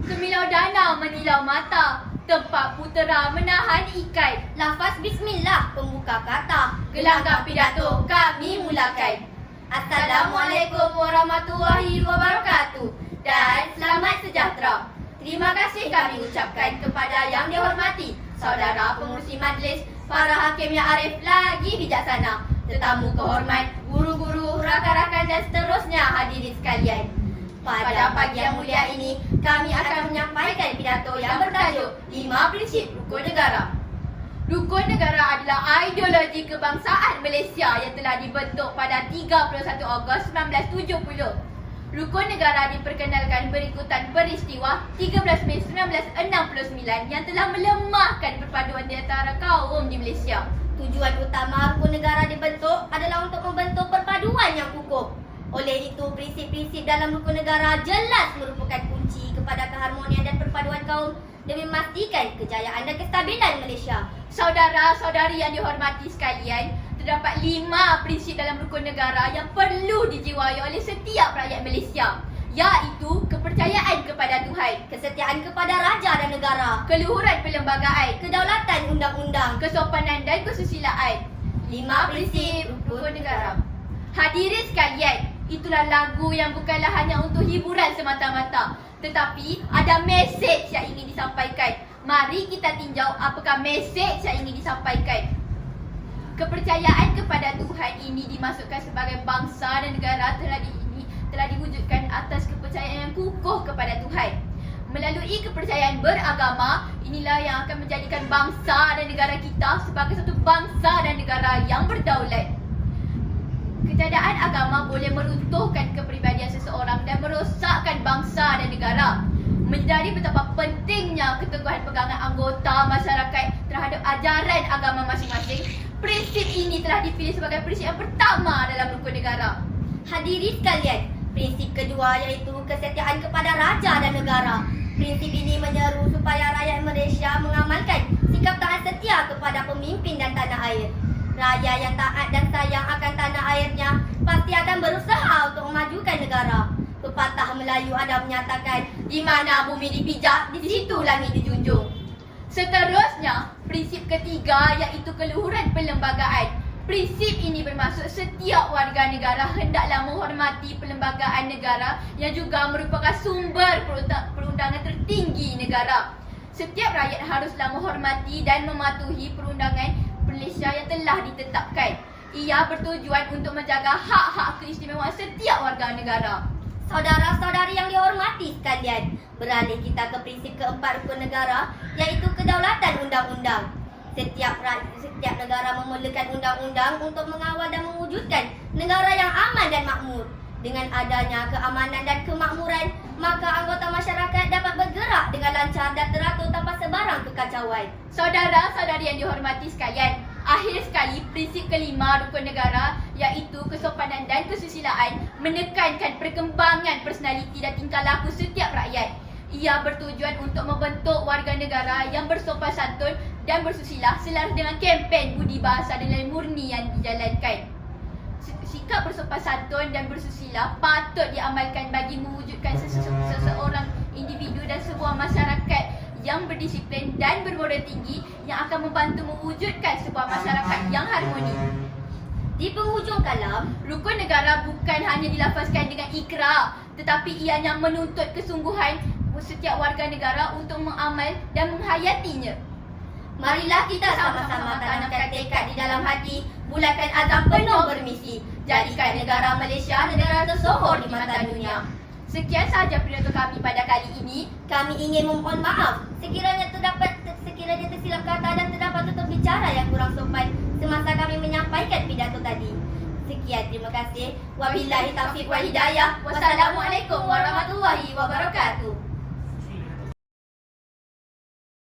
Semilau danau menilau mata, tempat putera menahan ikan. Lafaz bismillah pembuka kata. Gelagak pidato kami mulakan. Assalamualaikum warahmatullahi wabarakatuh. Dan selamat sejahtera. Terima kasih kami ucapkan kepada yang dihormati saudara pengurusi majlis, para hakim yang arif lagi bijaksana, tetamu kehormat, guru-guru, rakan-rakan dan seterusnya hadirin sekalian. Pada pagi yang mulia ini, kami akan menyampaikan pidato yang bertajuk 5 Prinsip Rukun Negara. Rukun negara adalah ideologi kebangsaan Malaysia yang telah dibentuk pada 31 Ogos 1970. Rukun negara diperkenalkan berikutan peristiwa 13 Mei 1969 yang telah melemahkan perpaduan di antara kaum di Malaysia. Tujuan utama rukun negara dibentuk adalah untuk membentuk perpaduan yang kukuh. Oleh itu, prinsip-prinsip dalam rukun negara jelas merupakan kunci kepada keharmonian dan perpaduan kaum demi memastikan kejayaan dan kestabilan Malaysia. Saudara-saudari yang dihormati sekalian, terdapat 5 prinsip dalam rukun negara yang perlu dijiwai oleh setiap rakyat Malaysia, iaitu kepercayaan kepada Tuhan, Kesetiaan kepada raja dan negara, keluhuran perlembagaan, kedaulatan undang-undang. kesopanan dan kesusilaan. 5 prinsip Rukun negara. Hadirin sekalian, itulah lagu yang bukanlah hanya untuk hiburan semata-mata, tetapi ada mesej yang ingin disampaikan. Mari kita tinjau apakah mesej yang ingin disampaikan. Kepercayaan kepada Tuhan ini dimasukkan sebagai bangsa dan negara telah diwujudkan atas kepercayaan yang kukuh kepada Tuhan. Melalui kepercayaan beragama, inilah yang akan menjadikan bangsa dan negara kita sebagai satu bangsa dan negara yang berdaulat. Ketiadaan agama boleh meruntuhkan kepribadian seseorang dan merosakkan bangsa dan negara. Menjadi betapa pentingnya keteguhan pegangan anggota masyarakat terhadap ajaran agama masing-masing, prinsip ini telah dipilih sebagai prinsip yang pertama dalam rukun negara. Hadirin sekalian, prinsip kedua iaitu kesetiaan kepada raja dan negara. Prinsip ini menyeru supaya rakyat Malaysia mengamalkan sikap taat setia kepada pemimpin dan tanah air. Raja yang taat dan sayang akan tanah airnya pasti akan berusaha untuk memajukan negara. Pepatah Melayu ada menyatakan, Di mana bumi dipijak, di situ langit dijunjung. Seterusnya, prinsip ketiga iaitu keluhuran perlembagaan. Prinsip ini bermaksud setiap warga negara hendaklah menghormati perlembagaan negara yang juga merupakan sumber perundangan tertinggi negara. Setiap rakyat haruslah menghormati dan mematuhi perundangan Malaysia yang telah ditetapkan. Ia bertujuan untuk menjaga hak-hak keistimewaan setiap warga negara. saudara-saudari yang dihormati sekalian, beralih kita ke prinsip keempat rukun negara, iaitu kedaulatan undang-undang. Setiap negara memerlukan undang-undang untuk mengawal dan mewujudkan negara yang aman dan makmur. Dengan adanya keamanan dan kemakmuran, maka anggota masyarakat dapat bergerak dengan lancar dan teratur tanpa sebarang kekacauan. Saudara-saudari yang dihormati sekalian, akhir sekali prinsip kelima rukun negara iaitu kesopanan dan kesusilaan menekankan perkembangan personaliti dan tingkah laku setiap rakyat. Ia bertujuan untuk membentuk warga negara yang bersopan santun dan bersusila selaras dengan kempen budi bahasa dan nilai murni yang dijalankan. Sikap bersopan santun dan bersusila patut diamalkan bagi mewujudkan seseorang individu dan sebuah masyarakat yang berdisiplin dan bermoral tinggi yang akan membantu mewujudkan sebuah masyarakat yang harmoni. Di penghujung kalam, Rukun negara bukan hanya dilafazkan dengan ikrar, tetapi ianya menuntut kesungguhan setiap warga negara untuk mengamal dan menghayatinya. marilah kita sama-sama tanamkan tekad di dalam hati, bulatkan azam penuh bermisi, jadikan negara Malaysia negara tersohor di mata dunia. Sekian sahaja pidato kami pada kali ini. Kami ingin memohon maaf sekiranya tersilap kata dan terdapat tutur bicara yang kurang sopan semasa kami menyampaikan pidato tadi. Sekian, terima kasih. Wabillahi taufiq wal hidayah. Wassalamualaikum warahmatullahi wabarakatuh.